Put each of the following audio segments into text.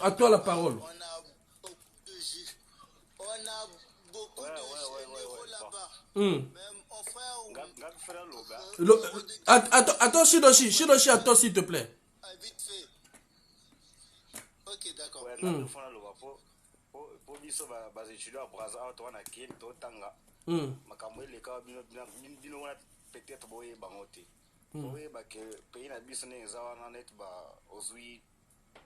À toi la parole. On a beaucoup de juifs. On a beaucoup de généraux là-bas. Même mon frère. Attends, Shidoshi, attends s'il te plaît. Vite fait. Ok, d'accord. Pour biso bas étudiants à Brazza to na kin to tanga makambo le ka bino wana peut-être boye bangote boye ba que pays na biso ne zawana net ba ozui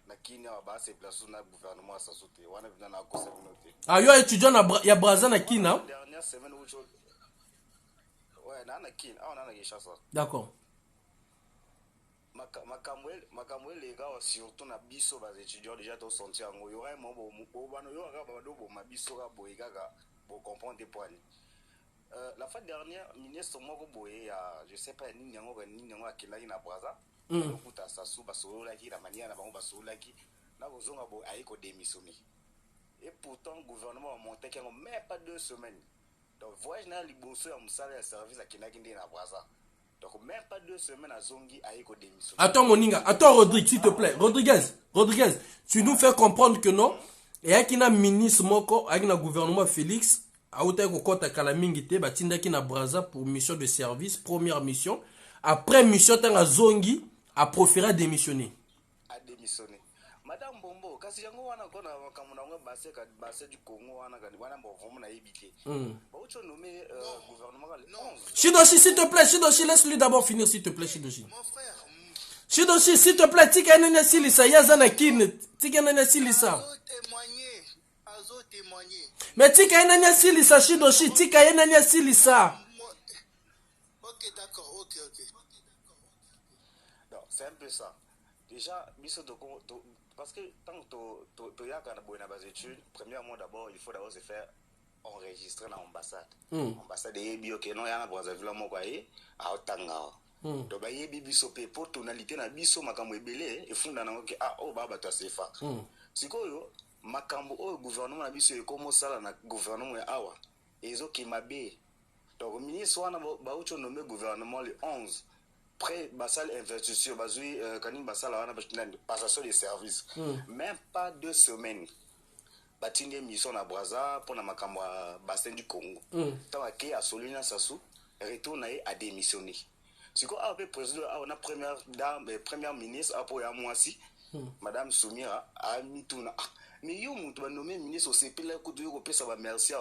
na kina ba se place na gouvernement sa soute wana bina na ko communauté ah yo étudiant na ya Brazza na kina dernière semaine où ouais na kin on a na Kinshasa d'accord makambo les gars surtout na biso bas étudiants déjà to sentir ngo yo mo bo bano yo ga ba do bo mabiso ga boye gaga bo comprendre des points la fois dernière ministre moko boye ya je sais pas ni nyango akilaki na Brazza okuta sasu basolo ki la manière na bango basolo ki na kozonga bo aiko démissionner et pourtant gouvernement a monté qu'il même pas 2 semaines donc voyage na liboso ya musala ya service akilaki ndé na Brazza. Donc même pas 2 semaines à Zongi à Eko démission. Attends Moninga, attends Rodrigue s'il te plaît. Rodriguez, tu nous fais comprendre que non. Et à qui na ministre moko, à qui na gouvernement Félix, à outa ko kota kalamingite, batinda ki na Brazza pour mission de service, première mission. Après mission tanga Zongi a proféré à démissionner. À démissionner. Madame Bombo, kasi yango wana kona makamuna ngo basse du Congo wana kani wana bo vraiment na yebite. Ba ucho nommé gouvernement le 11. Shidoshi s'il te plaît, Shidoshi laisse-lui d'abord finir s'il te plaît Shidoshi. Mon frère. Shidoshi s'il te plaît, tika nene silisa yazana kin, tika nene silisa. Azo témoigner. Mais tika nene silisa Shidoshi, tika nene silisa. OK, d'accord, OK. Non, c'est un peu ça. Déjà, parce que tant que tu as des études, premièrement d'abord, il faut d'abord se faire enregistrer dans l'ambassade. L'ambassade est bio que non y a Brazzaville mo kwa a Otanga. Donc ba yebi biso pe pour tonalité na biso makambo ebele e funda na que ah oh baba ta sefa. Sikoyo makambo o gouvernement na biso e komo sala na gouvernement awa. Ezo ki mabe. Donc ministre wana ba ucho nommé gouvernement le 11. Près basal investiture bazui kanim basal wana passation de service même pas 2 semaines batinde mission na Brazza pour na makambo bassin du Congo tawa ke a Solina Sassou retourne à démissionner siko a pe président on a première ministre après ya moisi madame Soumira a mituna mais yo mutu ba nommé ministre au CP là ko do ko pesa ba merci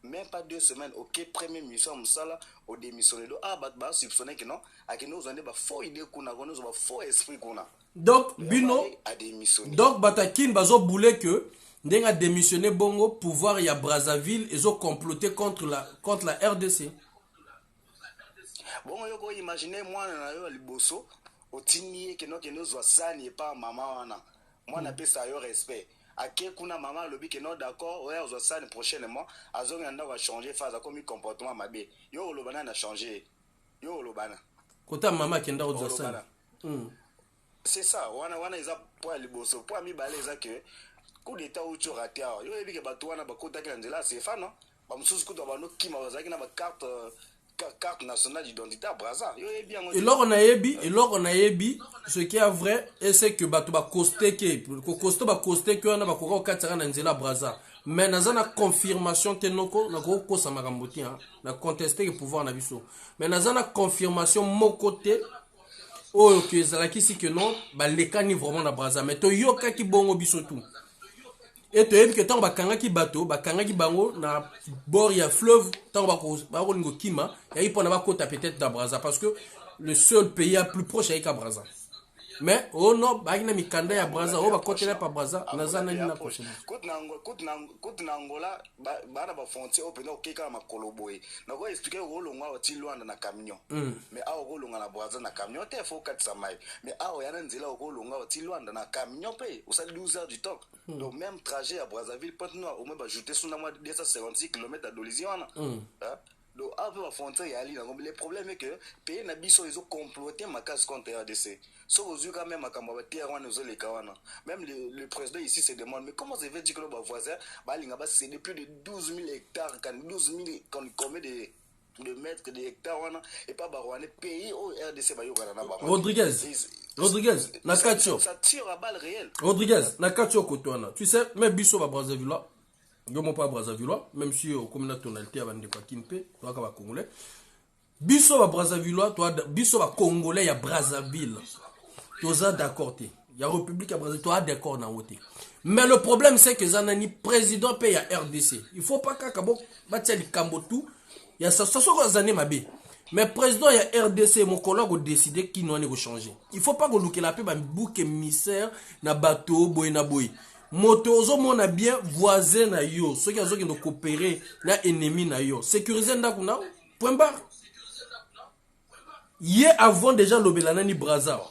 même pas 2 semaines OK premier mission musala au démissionner do ba soupçonner que non a que nous on ba faux idée kuna nous ba faux esprit kuna donc bino a démissionner donc batakin bazo boule que ndenga démissionner bongo pouvoir ya Brazzaville ils ont comploté contre la RDC. Bon yo ko imaginer moi na yo liboso otini que nous sani pas maman wana moi na pesa yo respect ake kuna maman lobi que non d'accord ouais on sani prochainement azonga nda va changer phase comme comportement mabe yo lobana na changer yo lobana kota maman kenda ozo sani c'est ça wana eza pour liboso pour mi baleza que coup d'état où tu raté yo ebi ke bato wana bakota ke nzela c'est fa non ba mususu kuto ba no kima bazaki na ba carte nationale d'identité à Brazza. Et là on a yebi ce qui est vrai et c'est que bato ba coster que on a ba ko katara na nzela Brazza mais nazana confirmation tenoko na ko sa makambuti na contester que pouvoir na biso mais nazana confirmation mon côté oh que zalaki si que non ba lekani vraiment na Brazza mais to yoka ki bongo biso tout et tu as vu que tant bakangaki bateau bakangaki bango na bord ya fleuve tant bako lingo kima ya ipo na bakota peut-être da Brazza parce que le seul pays plus proche est Brazza mais oh non bagina mikanda ya Brazza oh bakotela pa Brazza nazana ni na prochaine côte na Angola bana ba frontière open okeka makolo boy na ko expliquer ko longa oti Luanda na camion mais a ko longa na Brazza na camion te faut 400 miles mais a yana nzela ko longa oti Luanda na camion pe au ça 12 heures du temps donc même trajet à Brazzaville peut nous au moins ajouter sur na 256 km à Doliziana donc avec la frontière ya ali le problème est que pays na biso ils ont comploté ma casse contre RDC so aux quand même makambo ba terre wana zo le kawana même le président ici se demande mais comment ça veut dire que nos voisins ba linga ba c'est plus de 12 000 hectares quand 12 000 combien de de mettre des hectares et pas barouaner pays au RDC Rodriguez, Nakatio. Ça tire à balles réelles. Rodriguez, Nakatio Kotoana. Tu sais, même Bisso va Brazzaville, non pas Brazzaville, même si au communauté tonalité avant de Kimpe, toi qui va congolais. Bisso va Brazzaville, toi Bisso va congolais à Brazzaville. Toi d'accord, il y a République à Brazzaville, toi d'accord dans côté. Mais le problème c'est que Zanani président paye à RDC. Il faut pas qu'Akabo batia li Kambotou. Il y a ça soit Zané Mabé. Mais président il y a RDC mon collègue a décidé qui n'en est changer. Il faut pas que nous la paix ba bouc émissaire na bateau boy na boy. Motozo mon a bien voisin na yo. Ceux qui ont coopéré na ennemi na yo. Sécuriser ndakuna. Point barre. Hier avant déjà l'obelana ni Brazza.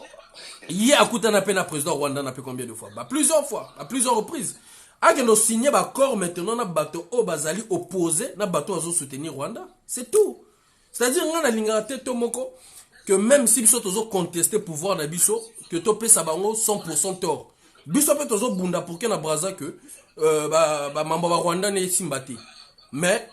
Hier à Koutana peine président Rwanda n'a pas combien de fois? Bah plusieurs fois, à plusieurs reprises. A que nous signé un accord maintenant na bateau au Bazali opposé na bateau à soutenir Rwanda. C'est tout. C'est-à-dire on a l'ingérité tomoko que même si biso tozo contester pouvoir na biso que topé sabango 100% tort. Biso peut tozo bunda pour que na Brazza que mamba ba Rwanda ne simbati. Mais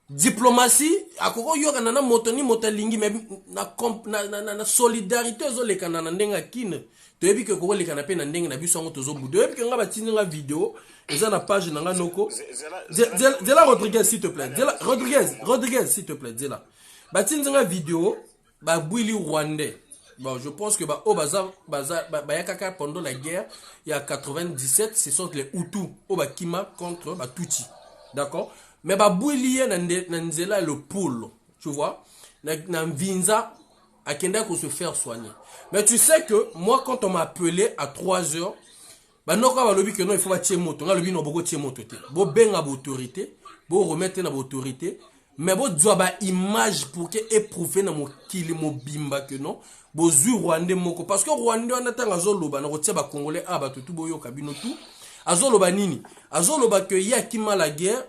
diplomatie akoko yoka na motoni motalingi mais na solidarité zo le kanana ndenga kine to yebi ke ko le kana pe na ndenga na biso ngo tozo budo yebi ke nga batini nga vidéo eza na page na nga noko Dela Rodriguez s'il te plaît Rodriguez s'il te plaît Dela batini nga vidéo ba bwili rwandais. Bon, je pense que Bayakaka pendant la guerre il y a 97 ce sont les Hutus au Bakima contre Tutsi. D'accord? Mais babouilié nanzela le poule, tu vois, nan vinza a kenda ko se faire soigner. Mais tu sais que moi quand on m'a appelé à 3 heures, bah non ka balobi que non il faut ba tie moto, nga lobi no boko tie moto te. Bo benga ba autorité, bo remettre na ba autorité, mais bo doit ba image pour que éprouver na mokili mo bimba que non, bo zu Rwandais moko parce que Rwandais on attend azoloba na ko tie ba congolais ba tout boyo kabino tout. Azoloba nini? Azoloba que ya kima la guerre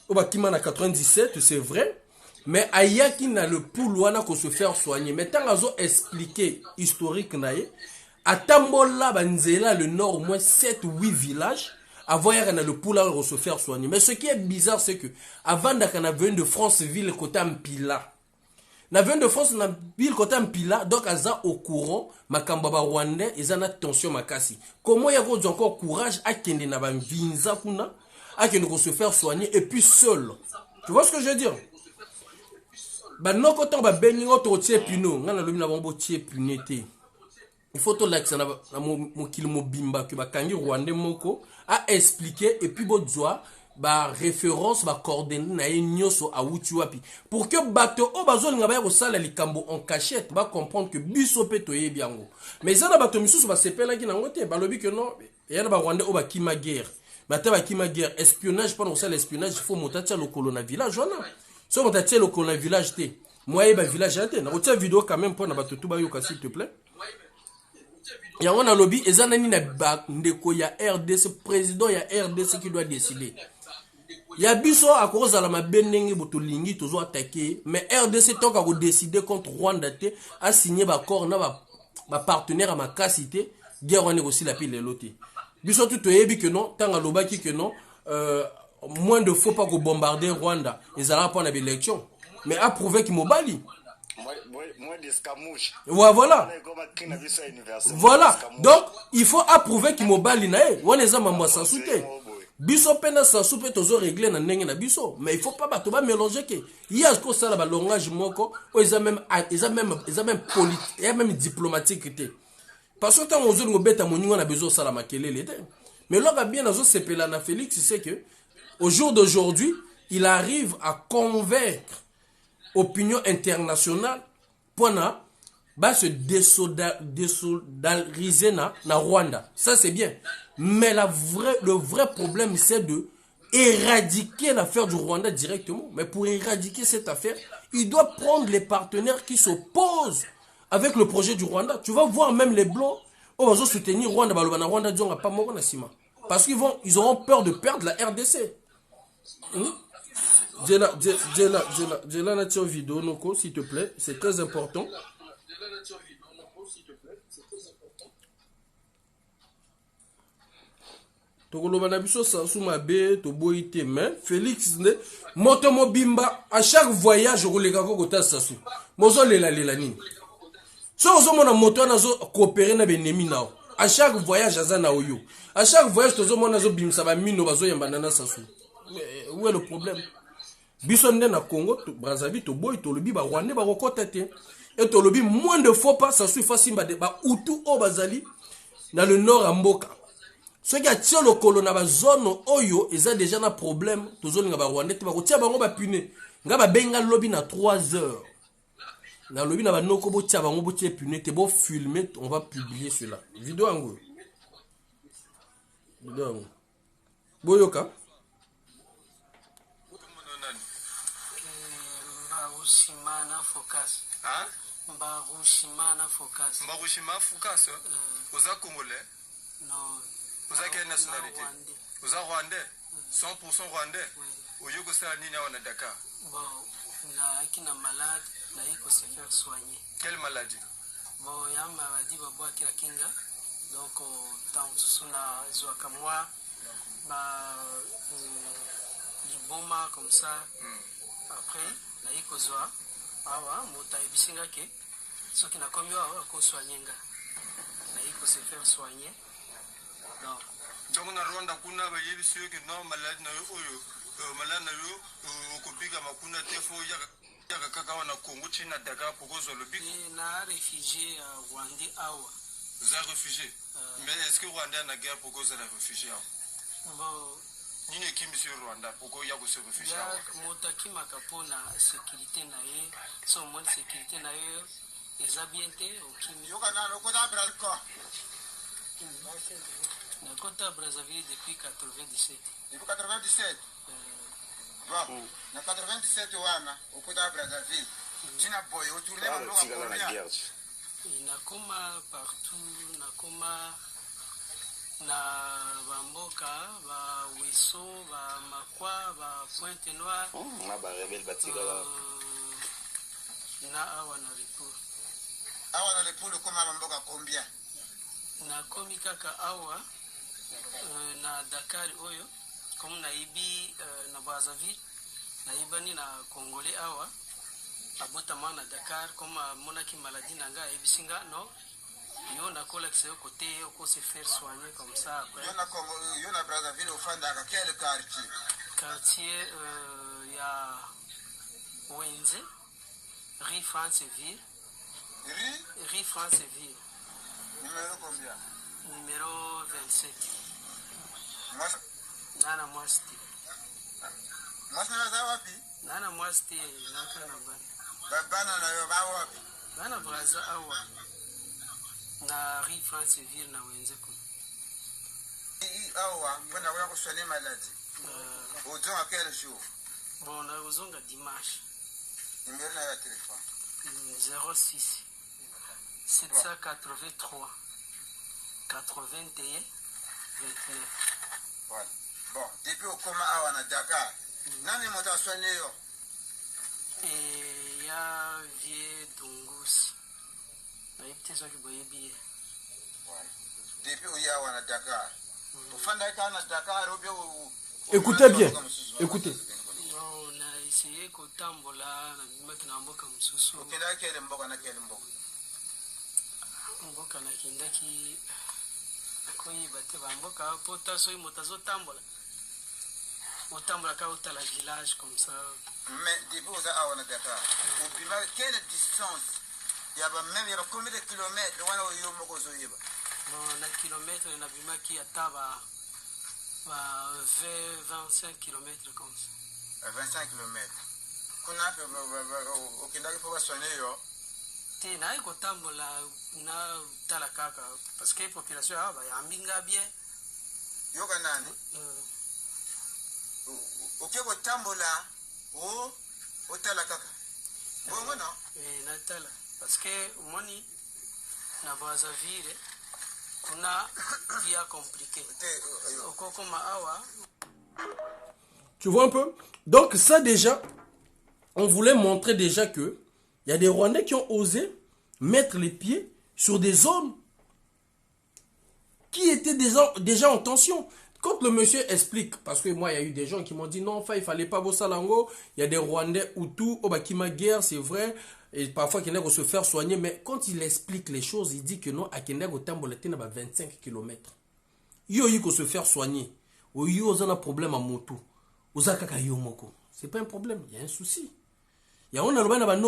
Obakima na 97, c'est vrai. Mais Ayaki na le poulouana qu'on se faire soigner. Mais tant qu'ils ont expliqué historique nae, à Tambola, Banzela, le nord, au moins 7 ou 8 villages, avant y'a le poulouana qu'on se faire soigner. Mais ce qui est bizarre, c'est que, avant qu'on a venu de France, ville côté Mpila. Na venu de France, na ville côté Mpila, donc aza au courant, Makambaba Rwandais, ils en attention makasi. Comment y'a encore courage à kende na ban vinza kuna? À que nous se faire soigner et puis seul. Tu vois ce que je veux dire? Bah non quand on va bénir notre tiers pino, on a le mina bombo tiers punité. Il faut tout l'accès na mon kilmo bimba que ba kangi rwandais moko a expliqué et puis bozoa ba référence ba coordonnées na nyoso a wuti wapi pour que bateau o bazoli ngaba ya sala likambo en cachette ba comprendre que biso peto yebiango. Mais ça na bateau misusu ba sepela ki na ngote ba lobi que non, et ya ba rwandais o ba kima guerre. Mais qui m'a guerre espionnage pendant ça l'espionnage il faut monter le colonna village voilà si on monter le colonna village té moi et ba village té na rotia vidéo quand même pour na batutu ba yoka s'il te plaît ya on a lobby ezanani na ba ndeko ya RDC président ya RDC qui doit décider ya biso a cause la mabendenge botolingi tozo attaquer mais RDC tant qu'à décider contre Rwanda té a signé ba accord na ba partenaire à ma casité guerre on négocie la pile loté. Biso tout yebi que non, tant à l'obaki que non, moins de faut pas que bombarder Rwanda. Ils allaient prendre l'élection. Mais à prouver qu'ils m'obali. Moins d'escamouches. Ouais, voilà. Voilà. Donc, il faut approuver qu'ils m'obali nae. On les a mambo sans soutien. Biso pena sans soutien, tozo régler na nenge na biso. Mais il faut pas bato ba mélanger que. Il y a ce qu'on ça là, langage moko. Ils ont même politique, il y a même diplomatique. Parce que quand on a besoin de ça, mais là, bien, na Félix, c'est que au jour d'aujourd'hui, il arrive à convaincre l'opinion internationale pour se désolidariser na Rwanda. Ça, c'est bien. Mais le vrai problème, c'est de éradiquer l'affaire du Rwanda directement. Mais pour éradiquer cette affaire, il doit prendre les partenaires qui s'opposent avec le projet du Rwanda. Tu vas voir même les Blancs, on va soutenir Rwanda, Rwanda, pas mort parce qu'ils auront peur de perdre la RDC. J'ai la nature vidéo, Noko, s'il te plaît, c'est très important. tokoloba na biso Sassou mabe to boité mais Félix ne moto mobimba à chaque voyage koleka ko kota Sassou mozo lela nini so ozo mona moto nazo coopérer na benemi nao à chaque voyage azana oyo à chaque voyage tozo mona zo bimsa ba mino bazo yamba na Sassou où est le problème biso nde na Congo Brazzaville to boy to lobi ba Rwandais ba kokota te et to lobi moins de fois pas Sassou fasimba de ba Hutu o bazali dans le nord à Mboka. Ce qui a tiré le colon dans la zone oyo, ils ont déjà un problème. Tous les gens Rwandais, tu vas retirer bango ba puné. Nga ba benga lobby na 3 heures. Na lobby na ba noko bo tia bango bo tia puné, te bo filmer, on va publier cela. Vidéo ango. Vidéo ango. Boyoka. Mbarushimana focus. Hein? Mbarushimana focus. Mbarushima focus. Oza congolais? Non. Oza quelle nationalité? Oza rwandais? 100% rwandais? Oyo ko sala nini awa na Dakar? Bon, na kina malade, na yiko se faire soigner. Quelle maladie? Bon, ya maladie babo akila kinga. Donc tant suna zwa kamwa ba liboma comme ça. Après, na yiko zwa awa mota ebisinga ke soki na komi awa ko soigner nga. Na yiko se faire soigner. Donc na Rwanda kuna ba yebi siyo ke non malade na yo oyo malade na yo okopika makuna tefo yaka kaka wana Congo china Dakar pokozo lobiko na réfugié rwandais awa za réfugié mais est-ce que Rwanda na guerre pokozo na réfugié awa bon nini kimi sur Rwanda poko ya ko se réfugié awa motaki makapona sécurité na ye so mon sécurité na ye ezabien te okimi yoka na lokota Brazil Nakota Brazzaville depuis 97. Depuis 97 Bon, na 97 wana, okota Brazzaville. Tina boy, otourne mambo ka combien? Nakoma partout, nakoma na bamboka, ba Weso, ba Makwa, ba Pointe Noire. Ba rebelle batika ba. Na awa na Ripour. Awa na Ripour koma mamboka combien? Nakomi kaka awa na Dakar oyo comme na ibi na Brazzaville na ibani na Congolais awa abota na Dakar comme monaki maladie nanga ebisinga no yo na collecte côté ko se faire soigner comme ça après yo na Brazzaville au fanda ka quel quartier ya Wenze Rue Franceville Rue Franceville numéro combien? Numéro 27. Moi Nana Mwasti. Moi na wapi? Nana Mwasti na kana bana. Bana na yo ba wapi? Bana Brazza awa. Na Rue Franceville na Wenze ko. Awa, mbona kwa kuswali maladi. Ozo à quel jour? Bon, na ozonga dimanche. Numéro na téléphone. 06 783 81 29. Voilà. Bon, depuis au coma awa na Dakar. Nani mota soigné yo? Et ya vie Dungus. Na yipte so ki boye biye. Voilà. Depuis au ya awa na Dakar. Ufanda ka na Dakar obyo. Écoutez bien. Écoutez. Non, na essayé ko tambola na bimaki na mboka msusu. Okenda kele mboka na kele mboka. Mboka na kindaki koyi bate bamboka pota soyi motazo tambola. Otambola ka utala village comme ça. Mais depuis aux awa na Dakar. Au bima quelle distance? Il y a même il y a combien de kilomètres wana yo moko zoyeba? Bon, na kilomètre na bimaki ataba 20-25 km comme ça. 25 km. Kuna pe okenda ko soigner yo. Te na iko tambola na tala kaka parce que population aba ya mbinga bien. Yo kanani? Okeko tambola o tala kaka. Bongo no? Na tala parce que moni na Brazzaville kuna via compliqué. Okoko ma awa. Tu vois un peu? Donc ça déjà, on voulait montrer déjà que il y a des Rwandais qui ont osé mettre les pieds sur des zones qui étaient déjà en tension. quand le monsieur explique, parce que moi, il y a eu des gens qui m'ont dit non, enfin, il fallait pas bosser lango. Il y a des Rwandais Hutus, oh, bah, qui m'a guerre, c'est vrai. Et parfois, il y a se faire soigner. Mais quand il explique les choses, il dit que non, à Kendego Tambolete, il y a 25 km. Yo, il faut se faire soigner. Ou yo, on a un problème à moto. Ou zakaka yo moko. C'est pas un problème, il y a un souci. Il y a un problème.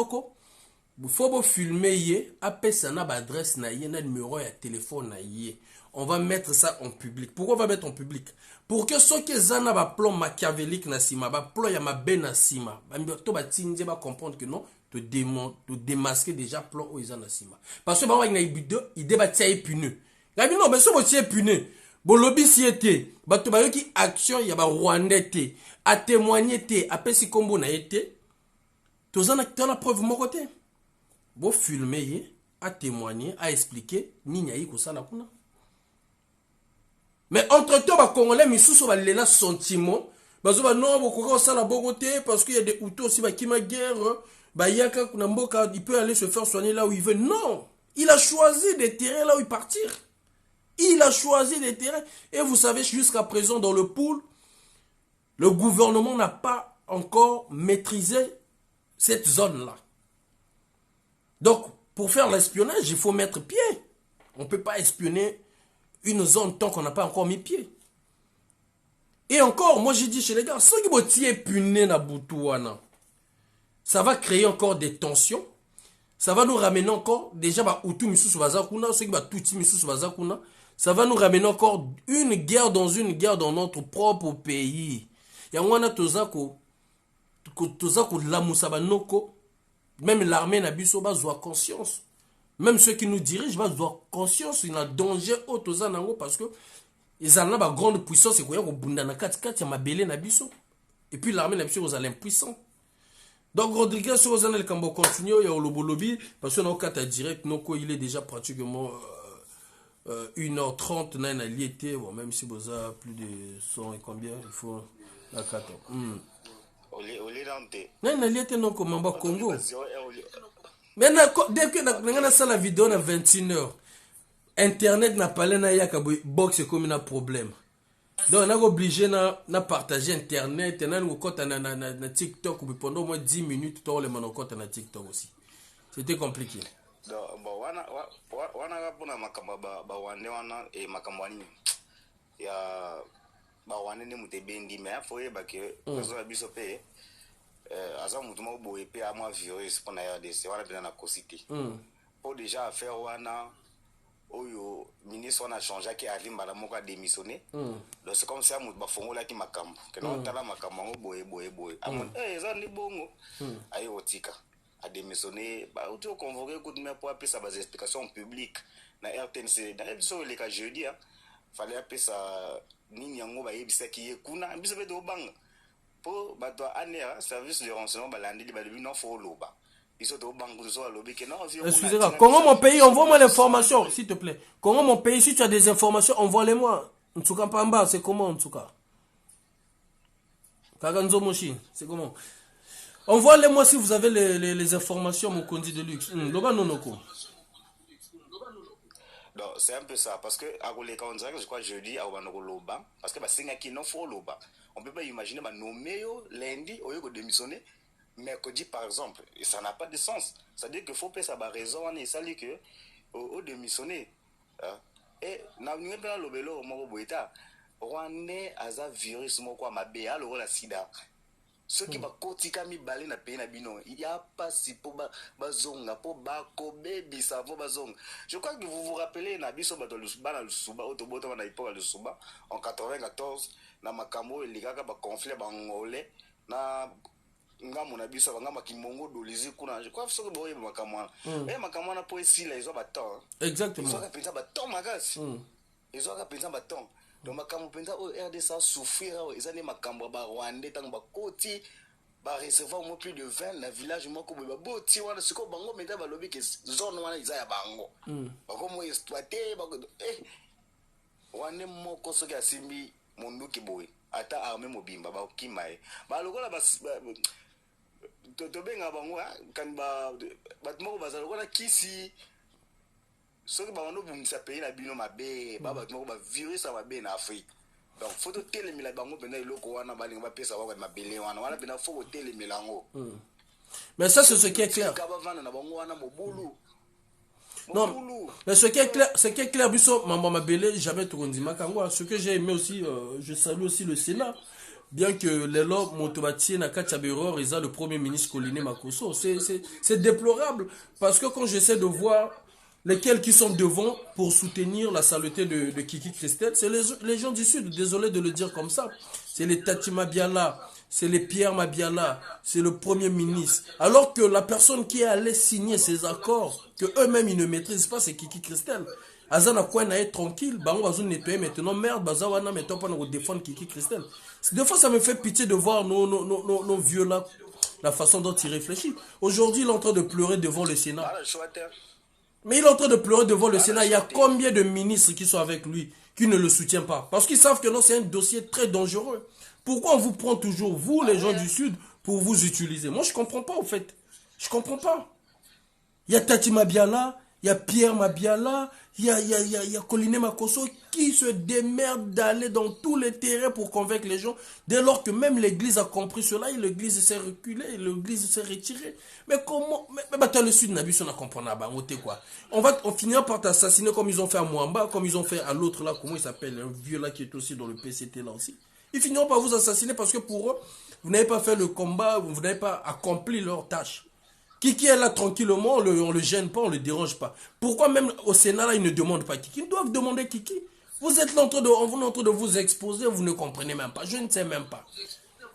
Il faut filmer yé, appeler ça na adresse na yé, na numéro de téléphone na yé. On va mettre ça en public. Pourquoi on va mettre en public? Pour que ceux qui ont un plan machiavélique na sima, ba plan ya mabe na sima, to ba tinje ba comprendre que non, te démasquer déjà plan o izana sima. Parce que ba wa ina ibido, ide ba tia épineux. Gabi non, mais so bo tia épineux. Bo lobby si été, ba to ba yoki action ya ba Rwandais té, a témoigner té, a pesi kombo na été. Tozana la preuve mon côté. Bo filmer, à témoigner, à expliquer, ni nyaï ko sala kuna. Mais entre-temps, les Congolais, ils sont les sentiments. Ils sont non, parce qu'il y a des Hutus aussi qui ma guerre. Il peut aller se faire soigner là où il veut. Non, il a choisi des terrains là où il partir. Il a choisi des terrains. Et vous savez, jusqu'à présent, dans le pool, le gouvernement n'a pas encore maîtrisé cette zone-là. Donc, pour faire l'espionnage, il faut mettre pied. On ne peut pas espionner une zone tant qu'on n'a pas encore mis pied. Et encore, moi j'ai dit chez les gars, ceux qui vont punir na Boutouana, ça va créer encore des tensions. Ça va nous ramener encore, déjà, ça va nous ramener encore une guerre dans notre propre pays. Même l'armée n'a pas conscience. Même ceux qui nous dirigent vont avoir conscience il y a un danger autour parce que ils ont une grande puissance et puis l'armée n'a pas l'impuissant. Donc Rodriguez sur le Cambo continue il y a le lobby parce que dans le direct il est déjà pratiquement 1h30 dans la liété bon même si vous avez plus de 100 et combien il faut la 4 non la liété non comme en Congo. Mais dès que nous avons la vidéo à 21h, Internet n'a pas de box comme un problème. Donc on est obligé de partager Internet, na TikTok pendant au moins 10 minutes, tu as le monocote na TikTok aussi. C'était compliqué. Donc, bon, on a pour makamba wane wana et makambani. Il y a wane ne mute bendi mais faut y que besoin bisope. Aza mutuma boye pe ama virus pour na RDC wana bien na cosité pour déjà faire wana oyo ministre on a changé qui alimba la moko a démissionné donc c'est comme ça mutu ba fongola ki makambo que non tala makambo boye amon eza ni bongo ayo otika a démissionné ba uti o convoquer coup de main pour appeler ça base explication publique na RTNC dans l'épisode le cas jeudi fallait appeler ça nini yango ba yebisa ki ekuna biso be do banga pour service de renseignement balandi balobi non faut loba ils ont banque zo lobi que non excusez-moi comment mon pays envoie-moi l'information s'il te plaît comment mon pays si tu as des informations envoie-les-moi Ntuka Pamba c'est comment Ntuka Kaganzo Moshi c'est comment envoie-les-moi si vous avez les informations mon condi de luxe loba nonoko. Donc c'est un peu ça parce que à les quand je crois jeudi à loba parce que singa qui non faut loba. On peut pas imaginer nommer lundi au lieu de démissionner mercredi par exemple et ça n'a pas de sens. Ça veut dire qu'il faut payer sa raison et ça dit que au démissionner et na nous pas le belo moko boita Rwandais aza virus moko mabe alors la sida ceux qui va kotika mi balé na pays na bino il y a pas si pour bazonga pour ba kobe bisavo bazonga. Je crois que vous vous rappelez na biso bato le suba na le suba otoboto na ipo le suba en 94 na makambo elikaka ba conflit ba ngolé na ngamo na biso ngama kimongo dolizi kuna je crois que boye makamwana et makamwana po esila ils ont ba temps exactement ils ont pensa ba temps magasi ils ont pensa ba temps donc makambo pensa o RDC souffrir ils ont makambo ba Rwandais tant ba koti ba recevoir au moins plus de 20 na village moko ba boti wana siko bango meta ba lobby que zone wana iza ya bango ba comme exploiter ba Rwandais moko soki asimbi monduki boye ata armée mobimba ba kimae ba lokola ba to benga bango kan ba moko ba lokola kisi soki ba wana bumisa pays na bino mabe ba moko ba virus mabe na Afrique Donc faut telemela bango pena iloko wana balinga ba pesa wa mabele wana wana pena faut telemela ngo. Mais ça c'est ce qui est clair. Non, mais ce qui est clair, Bisso, Maman Mabele, jamais tout le ce que j'ai aimé aussi, je salue aussi le Sénat, bien que les lois Montobati na Kachabero, Reza, le premier ministre Koliné Makoso, c'est déplorable, parce que quand j'essaie de voir lesquels qui sont devant pour soutenir la saleté de Kiki Christelle, c'est les gens du Sud, désolé de le dire comme ça, c'est les Tati Mabiala, c'est les Pierre Mabiala, c'est le premier ministre. Alors que la personne qui est allée signer ces accords, que eux-mêmes ils ne maîtrisent pas, c'est Kiki Christelle. Azana quoi na être tranquille, bah on va nettoyer maintenant, merde, bazawana maintenant pas nous défendre Kiki Christelle. Des fois ça me fait pitié de voir nos vieux là, la façon dont ils réfléchissent. Aujourd'hui il est en train de pleurer devant le Sénat. Mais il est en train de pleurer devant le Sénat. Il y a combien de ministres qui sont avec lui, qui ne le soutiennent pas? Parce qu'ils savent que non, c'est un dossier très dangereux. Pourquoi on vous prend toujours, vous, les gens du Sud, pour vous utiliser? Moi, je ne comprends pas, au fait. Je ne comprends pas. Il y a Tati Mabiala, il y a Pierre Mabiala, il y a Koliné Makoso qui se démerde d'aller dans tous les terrains pour convaincre les gens. Dès lors que même l'Église a compris cela, l'Église s'est reculée, l'Église s'est retirée. Mais comment? Mais dans le Sud, on a compris quoi. On finira par t'assassiner comme ils ont fait à Mwamba, comme ils ont fait à l'autre là, comment il s'appelle, un vieux là qui est aussi dans le PCT là aussi. Ils finiront par vous assassiner parce que pour eux, vous n'avez pas fait le combat, vous n'avez pas accompli leur tâche. Qui est là tranquillement, on le gêne pas, on le dérange pas. Pourquoi même au Sénat là, ils ne demandent pas Kiki? Ils doivent demander Kiki. Vous êtes là en train de vous exposer, vous ne comprenez même pas. Je ne sais même pas.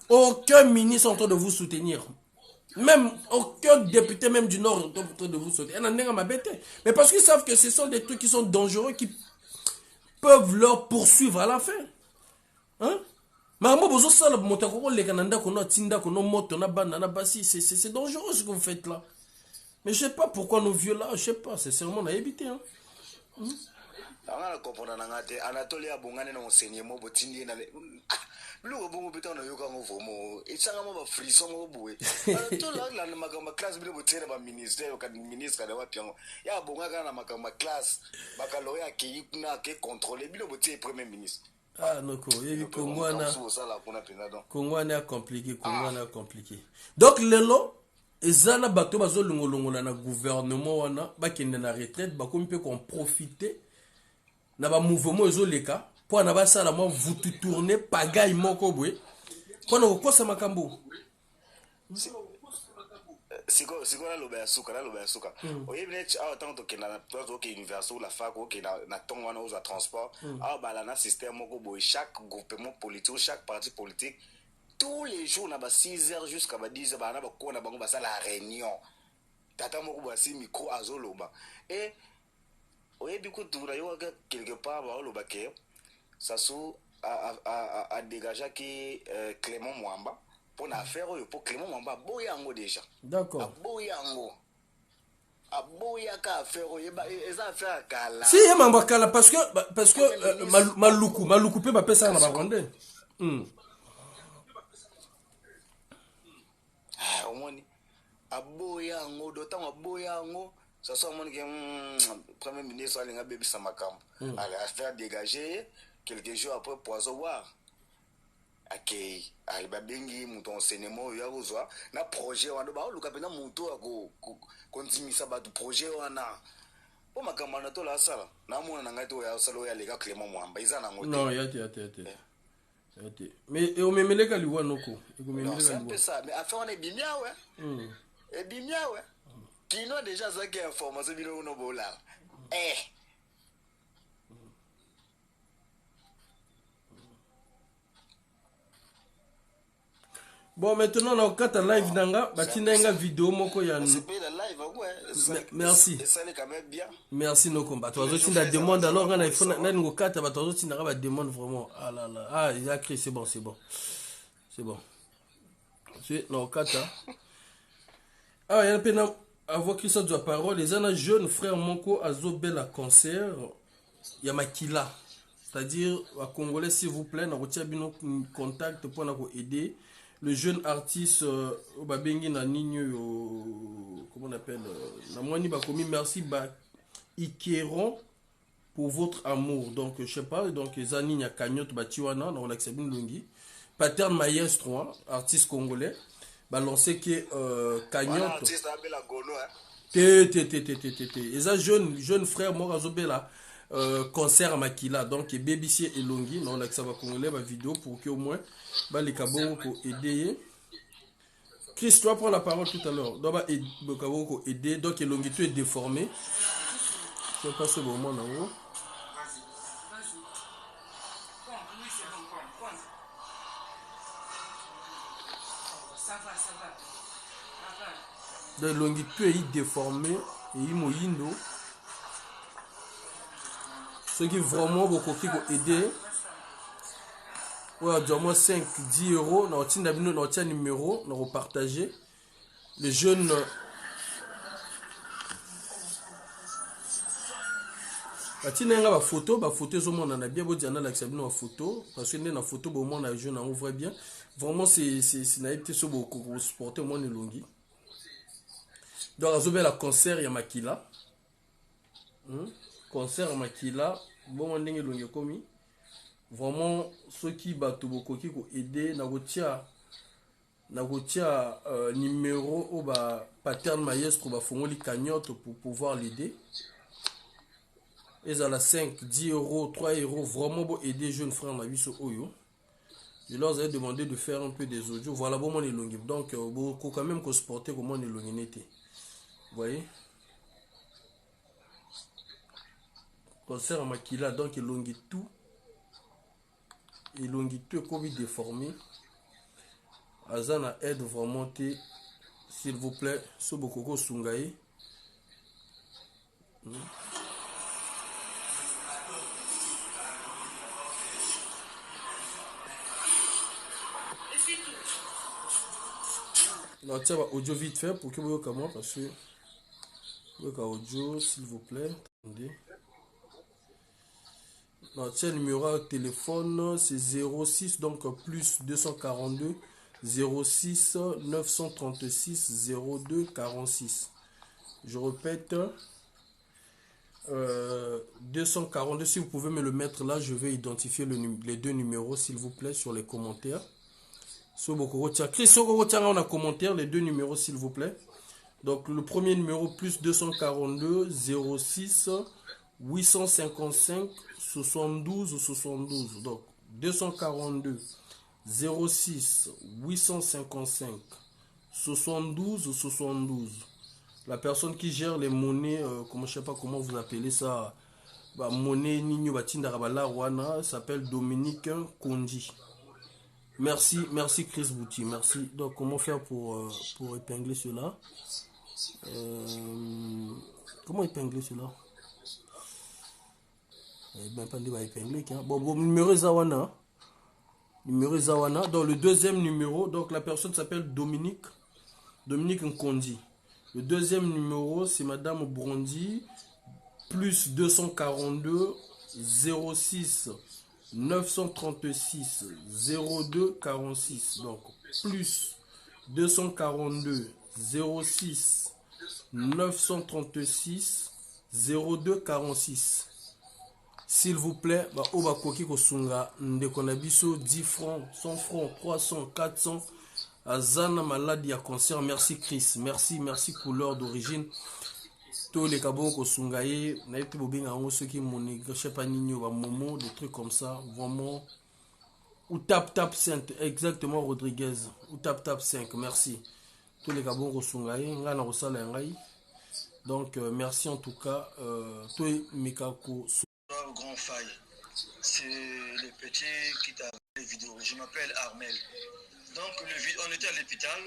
Aucun ministre en train de vous soutenir. Même aucun député même du Nord en train de vous soutenir. Mais parce qu'ils savent que ce sont des trucs qui sont dangereux, qui peuvent leur poursuivre à la fin. Hein? C'est dangereux ce que vous faites là. Mais je sais pas pourquoi nos vieux là, je sais pas, c'est sûrement à éviter. Hein? Anatolia Bongane na enseignement botindi na lo bongo beta na yoka ngo vomo etsanga mo ba frisson mo boe to la na makamba class bile botena ba ministère ka ministre ka wa piango ya bonga ka na makamba class bakaloya ki na ke contrôler bile botie premier ministre. Ah non, Kongwana a compliqué, Donc lelo ezana bato bazo longolongola na gouvernement wana bakende na retraite bakomi pe qu'on profiter na ba mouvement ezoleka po na ba sala mo vutu tourner pagaille moko boye po na kokosa makambo. Siko la loba suka oyebne tant que na to ke université ou la fac ou ke na ton wana aux transport ba na système moko boy chaque gouvernement politique chaque parti politique tous les jours na ba 6h jusqu'à ba 10h ba na ba kona bango ba sala réunion tata moko ba si micro azoloba et oyebi ko dura yo quelque part ba loba ke sasu a dégager qui Clément Mwamba pour affaire pour Clément Mwamba boyango déjà. D'accord. Boyango. Aboyaka affaire eza affaire kala. Si Mwamba kala parce que maluku pe ba pesa na ba rwandais. Omoni aboyango d'autant aboyango ça soit mon premier ministre alinga bebisa makambo. Allez affaire dégager quelques jours après poison voir. Okay, alba bengi muto enseignement ya kozwa na projet wana ba luka pena muto ako kontimisa ba du projet wana po makamba na to la sala na mona na ngati ya sala ya leka Clément Mwamba izana ngote non yati mais e o memeleka liwa noko e ko memeleka c'est un peu ça mais affaire on est bimia ouais et bimia ouais qui n'a déjà ça qui information bino no bola Bon, maintenant, on a un live nanga, batinanga vidéo moko ya. Merci. Merci nos combats. Toi aussi la demande alors on a fait na ngo kata ba toi aussi na ba demande vraiment. Ah là là. Ah, il a créé c'est bon. C'est no kata. Ah, il y a peine avoir Christophe de la parole, les ana jeune frère Moko azobela concert, il y a Makila. C'est-à-dire à Congolais s'il vous plaît, na retia bino contact pour na ko aider. Le jeune artiste Babengi na Nino, comment on appelle, na mwani bakomi merci ba Ikeron pour votre amour. Donc, je sais pas, donc, Zani Nya Kanyot Batiwana, on accepte Lungi. Pattern Maestro, artiste congolais, lancé que Kanyot. Artiste Abela Gono, hein. Et ça, jeune frère, moi, Azobela, concert à Makila, donc, BBC et Longi, on accepte congolais, ma vidéo pour que au moins, les cabons pour aider. Chris, tu vas prendre la parole tout à l'heure. Donc, aider, donc, Longi, tu es déformé. Je ne sais pas ce moment là haut. Donc, Longi, tu es déformé et il m'a dit ceux qui vraiment beaucoup qui vont aider. Ouais, du moins 5, 10 euros. Nous avons un numéro, nous avons partagé. Les jeunes. Batinenga photo zo mona na bien bo diana la xabino na photo parce que na photo bo mona jeune on voit bien vraiment c'est na été so beaucoup supporter moi ni longi donc azobe la concert ya Makila concert Makila bon ndenge longi komi vraiment ceux qui bato boko ki ko aider na gotia numéro au ba pattern maestro ba fongoli cagnotte pour pouvoir l'aider. Ils ont la 5, 10 euros, 3 euros, vraiment pour aider les jeunes frères dans la vie sur Oyo. Je leur ai demandé de faire un peu des audios. Voilà, bon, mon élongué. Donc, beaucoup quand même qu'on se portait comme mon élongué n'était. Vous voyez? Concert à Makila, donc, élongué tout. Élongué tout est comme déformé. Azana aide vraiment, s'il vous plaît, ce beaucoup Sungaye. Non, tiens, audio vite fait pour que vous voyez comment, parce que audio, s'il vous plaît. Attendez. Non, tiens, numéro de téléphone, c'est 06, donc plus 242 06 936 02 46. Je répète, 242, si vous pouvez me le mettre là, je vais identifier les deux numéros, s'il vous plaît, sur les commentaires. Chris, on a commentaire les deux numéros s'il vous plaît. Donc le premier numéro plus 242 06 855 72 72. Donc 242 06 855 72 72. La personne qui gère les monnaies, comment je sais pas comment vous appelez ça, monnaie Nino Batinda Rabala Rwana, s'appelle Dominique Kondi. Merci Chris Bouti, merci. Donc comment faire pour épingler cela? Comment épingler cela? Ben pas de épingler. Bon, numéro Zawana. Numéro Zawana. Dans le deuxième numéro, donc la personne s'appelle Dominique Nkondi. Le deuxième numéro, c'est Madame Brondi, plus 242 06 936 02 46. Donc plus 242 06 936 02 46. S'il vous plaît, Oba Koki Kosunga, Ndekonabiso 10 francs, 100 francs, 300, 400. Azana maladie à concert. Merci Chris, merci couleur d'origine. Tous les cabos Kosungaye, Naïti Bobinga, ceux qui m'ont je sais pas Nino, Momo, des trucs comme ça, vraiment. Ou tap 5, exactement Rodriguez. Ou tap 5, merci. Tous les cabos Kosungaye, Ngana Rosala Ngai. Donc merci en tout cas. Toi Mikako. Grand faille. C'est le petit qui t'a fait les vidéos. Je m'appelle Armel. Donc on était à l'hôpital.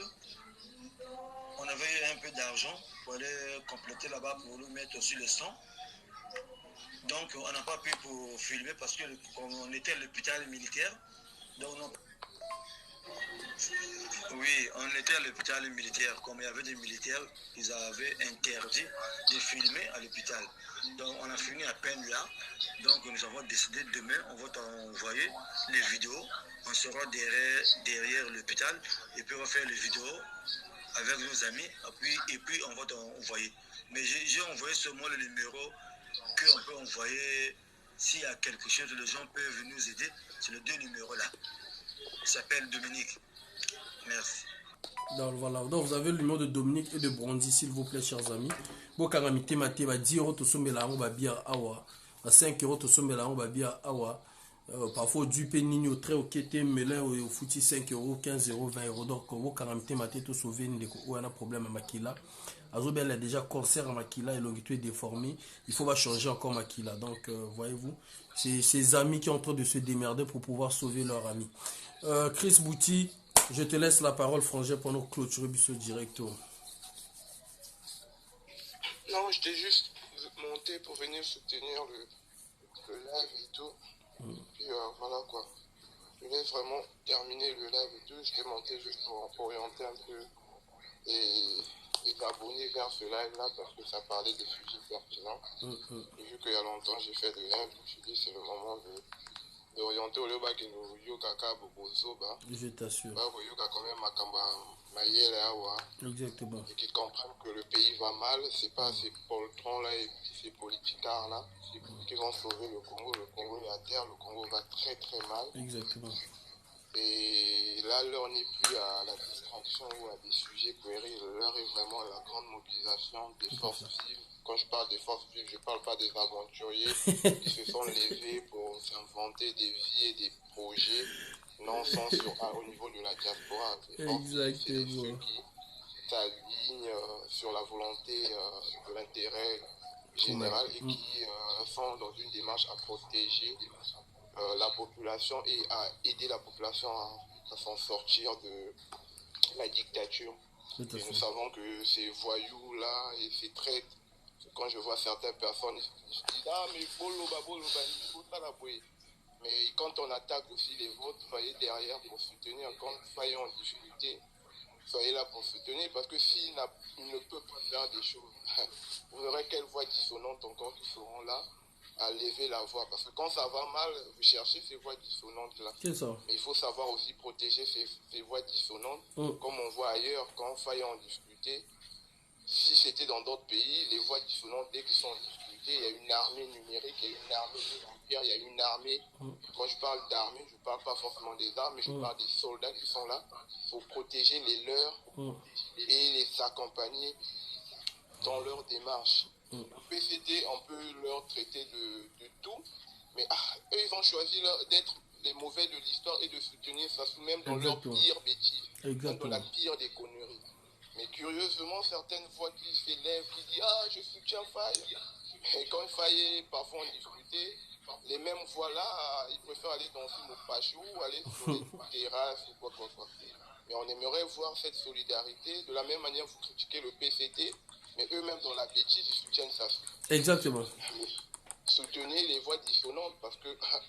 On avait un peu d'argent pour aller compléter là-bas pour nous mettre aussi le sang. Donc on n'a pas pu pour filmer parce que on était à l'hôpital militaire. Donc oui, on était à l'hôpital militaire. Comme il y avait des militaires, ils avaient interdit de filmer à l'hôpital. Donc on a fini à peine là. Donc nous avons décidé demain, on va t'envoyer les vidéos. On sera derrière l'hôpital et puis on va faire les vidéos avec nos amis et puis on va t'envoyer. Mais j'ai envoyé seulement le numéro qu'on peut envoyer, s'il y a quelque chose, les gens peuvent nous aider. C'est les 2 numéros là. Il s'appelle Dominique. Merci. Donc voilà, donc vous avez le numéro de Dominique et de Brondi, s'il vous plaît, chers amis. Bon, quand on a 10 euros, tout ça, mais là, on va bien awa. À 5 euros, tout ça, mais là, on va bien awa. Parfois, du pénigno très ok, mais là, au foutu 5 euros, 15 euros, 20 euros. Donc, quand on a tout sauvé, où on a un problème à Makila. Azobel a déjà concert à Makila et longitude est déformée. Il faut changer encore Makila. Donc, voyez-vous, c'est ces amis qui sont en train de se démerder pour pouvoir sauver leurs amis. Chris Bouti, je te laisse la parole, Frangé, pour nous clôturer ce directo. Non, j'étais juste monté pour venir soutenir le live et tout. Puis voilà quoi. Je laisse vraiment terminer le live et tout. J'étais monté juste pour orienter un peu et m'abonner vers ce live là parce que ça parlait des sujets pertinents. Et vu qu'il y a longtemps j'ai fait des lives, je me suis dit c'est le moment d'orienter au lieu de nous yokaka bobozoba. Je t'assure. Bah yoka quand même makamba mayele awa. Exactement. Et qu'ils comprennent que le pays va mal, c'est pas ces poltrons là et ces politicards là qui vont sauver le Congo. Le Congo est à terre, le Congo va très très mal. Exactement. Et là, l'heure n'est plus à la distraction ou à des sujets puérils. L'heure est vraiment à la grande mobilisation des forces vives. Quand je parle des forces vives, je ne parle pas des aventuriers qui se sont levés pour s'inventer des vies et des projets non sans au niveau de la diaspora. Exactement. C'est ceux qui s'alignent sur la volonté de l'intérêt général et qui sont dans une démarche à protéger la population et à aider la population à s'en sortir de la dictature. Et nous savons que ces voyous-là et ces traîtres, quand je vois certaines personnes, ils se disent « Ah, mais boloba, il faut ça la bouée ». Mais quand on attaque aussi les vôtres, soyez derrière pour soutenir. Quand soyez en difficulté, soyez là pour soutenir. Parce que s'il ne peut pas faire des choses, vous aurez quelle voix dissonante encore qui seront là à lever la voix. Parce que quand ça va mal, vous cherchez ces voix dissonantes-là. C'est ça. Mais il faut savoir aussi protéger ces voix dissonantes. Comme on voit ailleurs, quand on faille en discuter, si c'était dans d'autres pays, les voix dissonantes, dès qu'ils sont en difficulté, il y a une armée numérique, il y a une armée militaire, il y a une armée. Quand je parle d'armée, je ne parle pas forcément des armes, mais je parle des soldats qui sont là pour protéger les leurs et les accompagner dans leur démarche. Le PCT, on peut leur traiter de tout, mais eux, ils ont choisi d'être les mauvais de l'histoire et de soutenir ça même dans leur pire bêtise, dans la pire des conneries. Mais curieusement, certaines voix qui s'élèvent, qui disent « Ah, je soutiens Faye ». Et quand Faye parfois en discuter, les mêmes voix-là, ils préfèrent aller danser au pachou ou aller sur les terrasses ou quoi. Mais on aimerait voir cette solidarité. De la même manière, vous critiquez le PCT, mais eux-mêmes dans la bêtise, ils soutiennent ça. Exactement. Soutenez les voix dissonantes parce que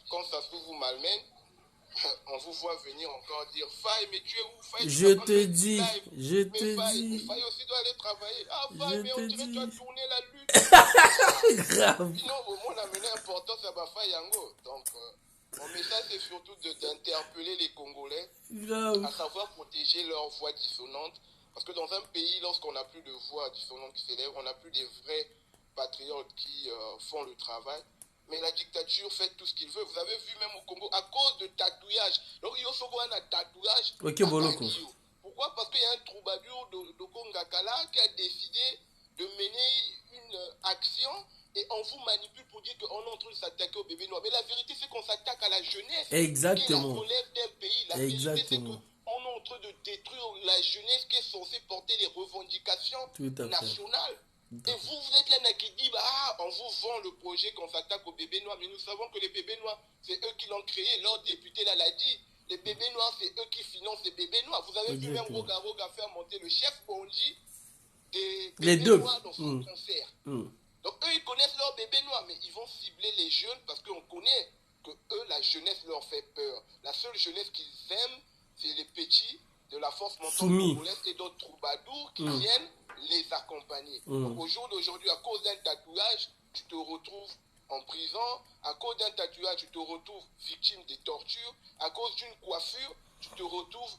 quand ça se vous malmène, on vous voit venir encore dire Faye, mais tu es où Faye, je te dis. Faye aussi doit aller travailler. Ah, Faye, mais on dirait que tu as tourné la lutte. Grave. Sinon, au moins, on a mené importance à Faye Yango. Donc, mon message, c'est surtout d'interpeller les Congolais à savoir protéger leurs voix dissonantes. Parce que dans un pays, lorsqu'on n'a plus de voix dissonantes qui s'élèvent, on n'a plus des vrais patriotes qui font le travail. Mais la dictature fait tout ce qu'il veut. Vous avez vu même au Congo, à cause de tatouage. Donc, il y a un tatouage. Pourquoi? Parce qu'il y a un troubadour de Kongakala qui a décidé de mener une action et on vous manipule pour dire qu'on est en train de s'attaquer au bébé noir. Mais la vérité, c'est qu'on s'attaque à la jeunesse. Exactement. Qui est la relève d'un pays. La vérité, c'est qu'on est en train de détruire la jeunesse qui est censée porter les revendications nationales. Et vous êtes là qui dit, on vous vend le projet qu'on s'attaque aux bébés noirs. Mais nous savons que les bébés noirs, c'est eux qui l'ont créé. Leur député là l'a dit. Les bébés noirs, c'est eux qui financent les bébés noirs. Vous avez vu même Roga faire monter le chef Bondi des bébés noirs dans son concert. Donc eux, ils connaissent leurs bébés noirs, mais ils vont cibler les jeunes parce qu'on connaît que eux, la jeunesse leur fait peur. La seule jeunesse qu'ils aiment, c'est les petits de la force montante congolaise et d'autres troubadours qui viennent les accompagner. Donc, au jour d'aujourd'hui, à cause d'un tatouage, tu te retrouves en prison. À cause d'un tatouage, tu te retrouves victime des tortures. À cause d'une coiffure, tu te retrouves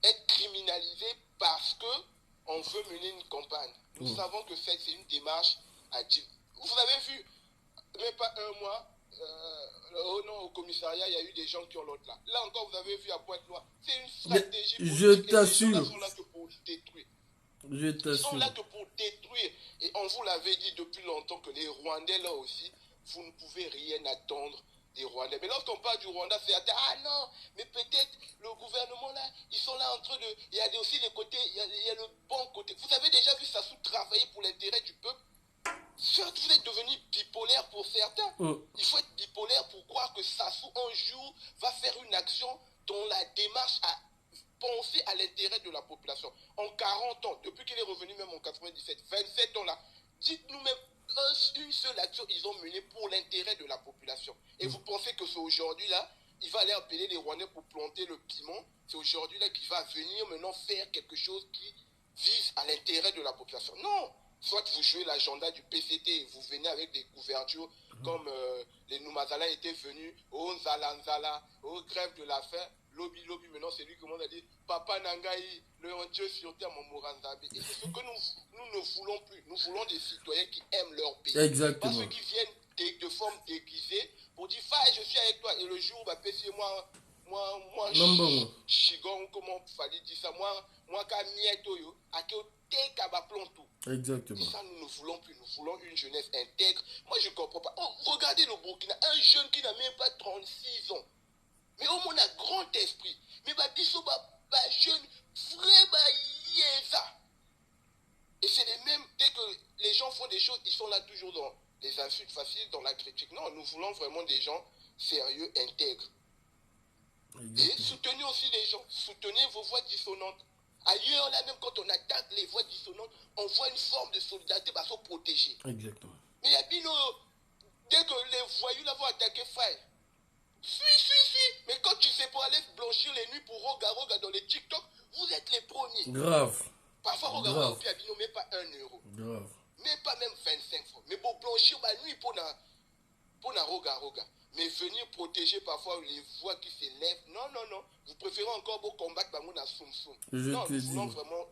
être criminalisé parce que on veut mener une campagne. Nous savons que c'est une démarche à dire. Vous avez vu, même pas un mois, au commissariat, il y a eu des gens qui ont l'autre là. Là encore, vous avez vu à Pointe-Noire. C'est une stratégie politique. Je t'assure. Les gens sont là que pour détruire. Je t'assure. Ils sont là que pour détruire. Et on vous l'avait dit depuis longtemps que les Rwandais là aussi, vous ne pouvez rien attendre des Rwandais. Mais lorsqu'on parle du Rwanda, c'est ah non, mais peut-être le gouvernement là, ils sont là en train de. Il y a aussi les côtés, il y a le bon côté. Vous avez déjà vu Sassou travailler pour l'intérêt du peuple? Certes, vous êtes devenu bipolaire pour certains. Il faut être bipolaire pour croire que Sassou un jour va faire une action dont la démarche a pensé à l'intérêt de la population. En 40 ans, depuis qu'il est revenu même en 97, 27 ans là, dites-nous même une seule action ils ont menée pour l'intérêt de la population. Et vous pensez que c'est aujourd'hui là, il va aller appeler les Rwandais pour planter le piment. C'est aujourd'hui là qu'il va venir maintenant faire quelque chose qui vise à l'intérêt de la population. Non. Soit vous jouez l'agenda du PCT et vous venez avec des couvertures comme les Noumazala étaient venus, au Nzala Nzala, au grève de la faim, lobby, maintenant c'est lui qui a dit Papa Nangaï, le Dieu sur terre, mon Moranzabi. Et c'est ce que nous ne voulons plus. Nous voulons des citoyens qui aiment leur pays. Exactement. Pas ceux qui viennent de forme déguisée pour dire Faye, je suis avec toi. Et le jour où moi, Chigon, comment fallait dire ça, moi, Kamieto, exactement. Et ça, nous ne voulons plus. Nous voulons une jeunesse intègre. Moi, je ne comprends pas. Oh, regardez le Burkina, un jeune qui n'a même pas 36 ans. Mais au moins, on a grand esprit. Mais Bisso, jeune, vraiment, ça. Et c'est les mêmes, dès que les gens font des choses, ils sont là toujours dans les insultes faciles, dans la critique. Non, nous voulons vraiment des gens sérieux, intègres. Exactement. Et soutenez aussi les gens. Soutenez vos voix dissonantes. Ailleurs, là, même quand on attaque les voix dissonantes, on voit une forme de solidarité parce qu'on protège. Exactement. Mais il y a Bino, dès que les voyous là vont attaquer Faye, suis. Mais quand tu sais pas aller blanchir les nuits pour Roga dans les TikTok, vous êtes les premiers. Grave. Parfois, Roga au pied, Bino, même pas 1 euro. Grave. Même pas même 25 francs. Mais pour blanchir la nuit pour na Roga. Mais venir protéger parfois les voix qui s'élèvent. Non. Vous préférez encore beau combattre Bangouna Soum. Non, nous voulons vraiment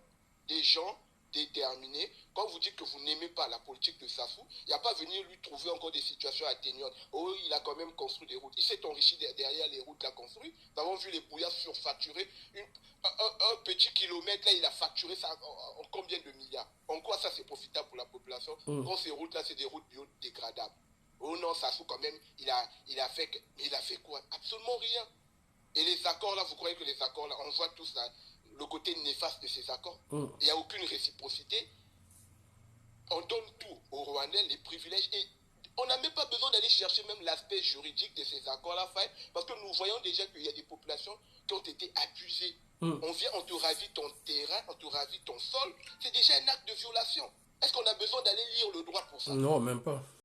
des gens déterminés. Quand vous dites que vous n'aimez pas la politique de Sassou, il n'y a pas venir lui trouver encore des situations atténuantes. Oh, il a quand même construit des routes. Il s'est enrichi derrière les routes qu'il a construites. Nous avons vu les brouillards surfacturés. Un petit kilomètre, là, il a facturé ça en combien de milliards? En quoi ça, c'est profitable pour la population? Quand ces routes-là, c'est des routes biodégradables. Oh non, Sassou, quand même, il a fait quoi? Absolument rien. Et les accords là, vous croyez que les accords là, on voit tous là, le côté néfaste de ces accords. Il n'y a aucune réciprocité. On donne tout aux Rwandais, les privilèges. Et on n'a même pas besoin d'aller chercher même l'aspect juridique de ces accords-là, parce que nous voyons déjà qu'il y a des populations qui ont été abusées. On vient, on te ravit ton terrain, on te ravit ton sol. C'est déjà un acte de violation. Est-ce qu'on a besoin d'aller lire le droit pour ça? Non, même pas.